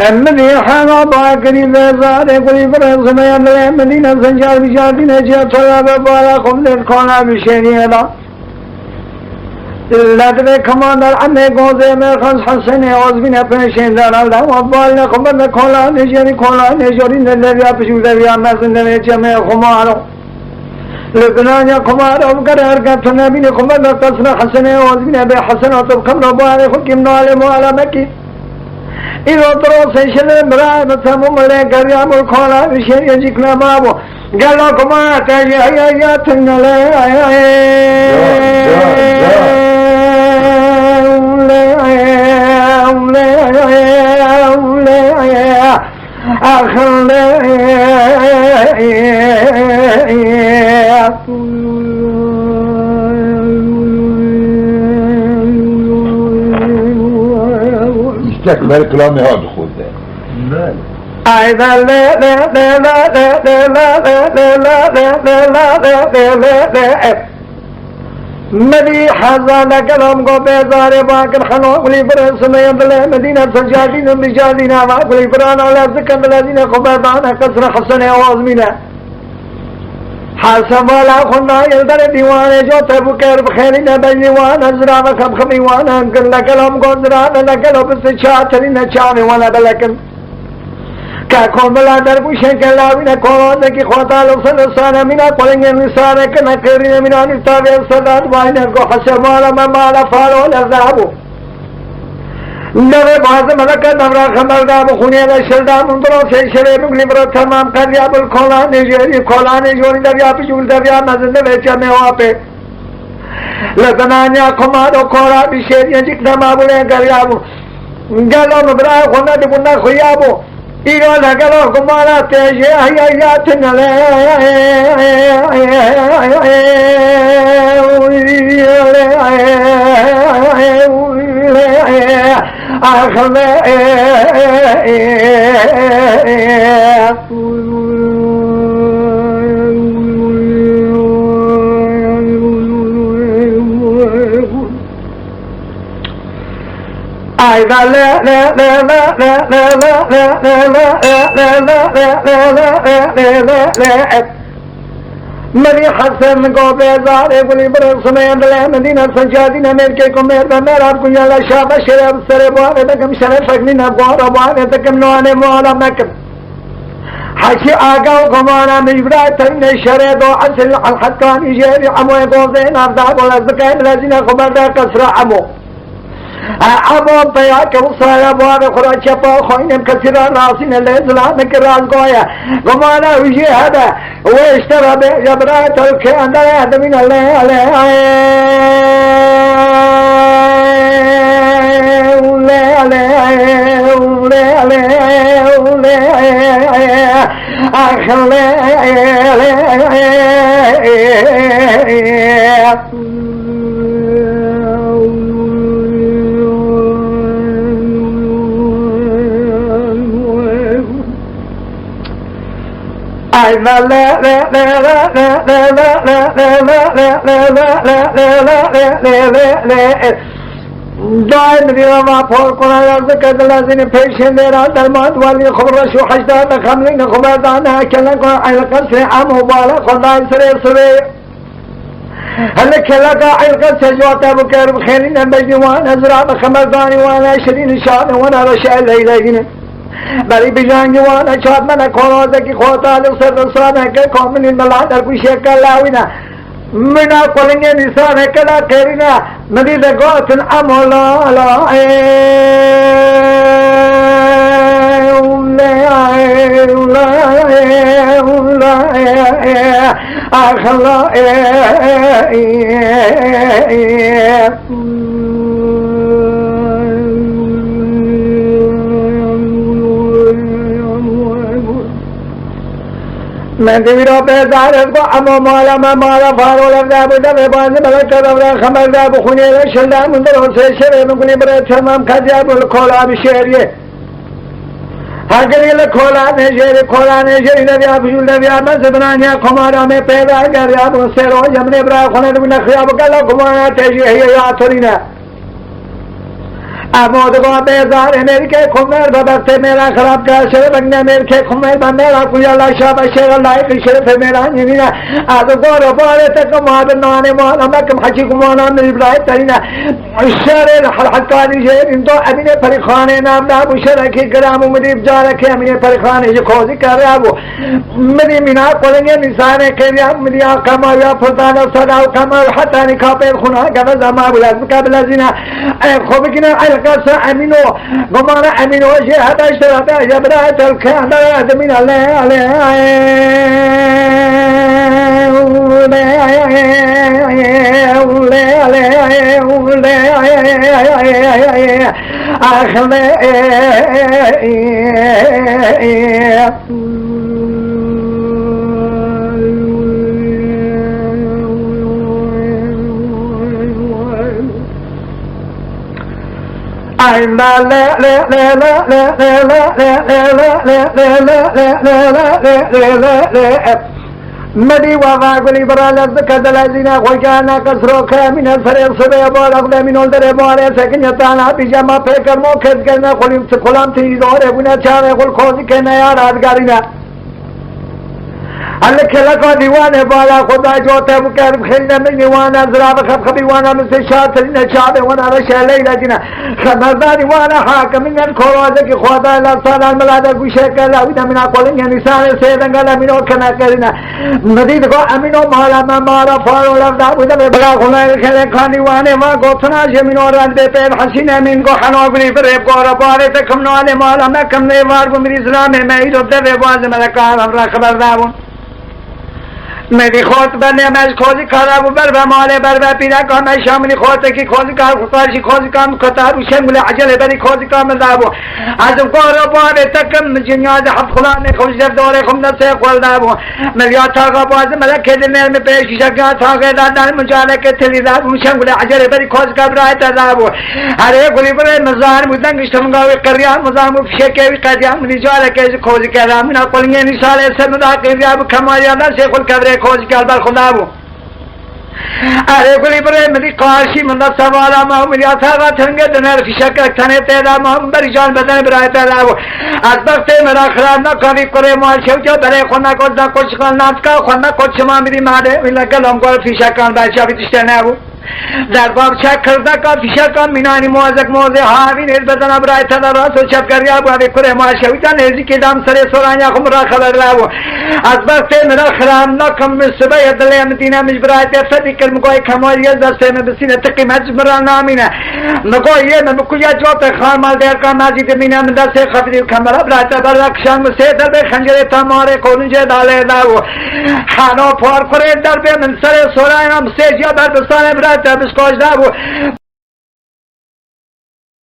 أمني حنا باكري بزار قولي برز ما يملا مدينة سنجار بجاردين أجيب صلاب بالا خمدت كونا بشيني هذا لا تبي كمان در عمي قوزي مرخص حسني عزبين بنشين دار الله وبالنا خمدنا كولا نجاري كولا نجاري نلبيا بشو دبيا مزن نجمع خمارو لبنان يا خمارو قرار قطنا بين خمدنا قصنا حسني عزبين بحسن وطبقنا بالا خكمنا على موالا مكي إذا تروس شل مرا مثمم لك يا ملكنا بشيء يجيكنا بابو قالوا كما تجي يا تنلا استكبر كلامي هذا خود أيضا مدي حزان كلام کو بیزار باکر خنو قلی برس میں بلے مدینہ سجادین بجادین ما قلی قران علی ذکر الذين خبرنا كسر حسن اوازمینا حسب والا خنا يلدر دیوانے جو تب کر بخیر نہ دیوان ازرا خب خمیوان کلام کو ذرا نہ کلو بس چا چلی نہ چانے والا بلکن كاكون بلا دربوشن كلاوينا كون دكي خوتالو سلسانا منا قلنجن لسانا كنا كرين منا نتابع الصداد واينا كو حسب مالا مالا فالو لذابو نوے باز ملکہ نورا خمر دابو خونی دا شلدا مندرو سے شرے مگلی برو تمام قریاب الکولا نیجوری کولا نیجوری دریا پی جول دریا مزند ویچا میں واپے لزنانیا کمارو کورا بشیریاں جکنا مابولے گریابو گلو مبرای خونا دبنا خویابو إيرو لقلو كمالا تيجي هيا تنالي مری حسن کو بیزار قلی برس میں بلے مدینہ سجادین امریکہ کو میرا میرا کو یلا شاب شرب سر بوار تکم شرف فقنی نبوار بوار تکم نوانے مولا مکم حكي آقا وقمانا مجبرا ترين الشريط وعسل الحقاني جيري عمو يقوزين أبداق والأزبكين الذين خبرنا كسر عمو عمو طياك وصايا بوار خراج شفا خوينم كسرا راسين اللي زلانك راس قويا قمانا وجي هذا واشترى بجبرات الكيان دا من اللي دائم رياضة فوقنا يرزق الذين فيشن ديرا درمات والي خبر شو حجدان خملين خبردانا كلك عيلق سريعة مبالغ خداي سريع هل كلك عيلق سجوات بكير بخيرين بجوان ازرع خبرداني وانا شرين شان وانا رشاء الليلين بلی بیان جوانا چاد من کورا کی خوتا لسر رسانا کے قومن الملاد کوئی شکل لاوینا منا قلنگے نسان کلا کرینا مدید گوتن عمولا لا اخلا من دیرو پیدارت کو امو مالا میں مالا فارو لفظہ بودھا میں بازی ملکہ دورہ خمردہ بخونی رشلدہ مندر سے شرے مگلی برے تمام کھجاب الکولا بشیریے اگر لکھولانے شری نبیا بجول نبیا مزبنانیا کمارا میں پیدا کریا بسیرو جمنے برا خونت بنخیاب کلا کمارا تیجی ہے یا تھوڑینا امود کو بیزار میرے کے خمیر ببستے میرا خراب کا شر بننے میرے کے خمیر بمیرا کوئی اللہ شاہ بشیر اللہ کی شرف میرا نمینا آدھو گورو بارے تک مادنانے مولا مکم حجی کمانا میری برائی ترینا شر حقانی شیر انتو امین پریخانے نام نابو شرکی گرامو مدیب جا رکھے امین پریخانے جو خوزی کر رہا بو مدی مینا قلنگے نسانے کے لیا مدی آقا ماویا فرطانا صداو کمال حتی نکا پیر خونہ گفز اما بلد مقابل زینا خوب کنا قصة أمينو قمانا أمينو شيء هذا اشتراتا جبرا تلكان من مدي وغاقلي برالت كدلازينا خوشانا كسروكا من الفريق صبيب والأغلى من الدرب وعلى سكن يطانا بجامع فكر موكز كنا خليم سخلام تيزور ابنا چاره خل خوزي كنا يا رادگارينا اللہ کھلا کو دیوانے بالا خدا جو تے مکرم خلنا من دیوانا زراب خب خبیوانا مثل شاترین شعب وانا رشا لیلہ جنا خبردانی وانا حاکم من الکھوازہ کی خدا اللہ صالح الملادہ کو شکر لاویدہ من اقولن یا نسان سیدنگا لامنو کنا کرنا مدید کو امینو مالا مارا فارو لفدہ بودہ بلا خلائر کھلے کھانی وانے ما گوتنا جمینو رد بے پیر حسین امین کو حنوبری فریب کو ربارے تکم نوانے مالا میں کم نیوار کو میری اسلام میں ہی رو دے واز ملکان ہمرا خبردارون میری خود بنده مش خوزی کارا و بر ماله بر پیدا کام شاملی خوزی کی خوزی کار خوزی خوزی کام کتار و شمول عجله بری خوزی کام دابو از قارا باره تکم جنیاد حب خلان خوش در دوره خم نسه خول دابو ملیات تاقا باز ملک دنر می پیش شکا تاقا دادن مجاله که تلی دابو شمول عجله بری خوزی کام رای دابو هره گلی بره مزار بودن گشتم گاوی قریان مزار مفشکه قریان مجاله که خوزی کردم من اقلنگه نشاله سمدا قریان کماریان شیخ الکبره خوزی کردن خدابو ارے گلی برے مدی قاشی من سوالا ما ملیا تھا تھنگے دنر فشک تھنے تیرا ما بری جان بدن برائے تیرا وہ از وقت میرا خراب نہ کبھی کرے مال شو جو برے خنا کو نہ کچھ نہ کا خنا کو چما میری مارے ملا کلام کو فشک کان بادشاہ بیتشتے نہ وہ در باب شک کردا کا فشک کان مینانی موازک موزه هاوی نیز بدن برائے تھا راس شب کریا بابے کرے مال شو تا نیزی کے دام سرے سورانیا خمرا خبر لا وہ از وقت میرا خراب نہ کم صبح دلے مدینہ مش برائے تے کلم کوئی کمالیت دسته من بسینه تقی مجبران نامینه نگویه من بکویا جواب خان مال دیر کان نازید مینه من دسته خفیدی کمرا براتا برکشان مسیده به خنجر تماره کنجه داله داو خانو پار کرد در به من سر سورایم سیجیا بر بستانه براتا بسکوش داو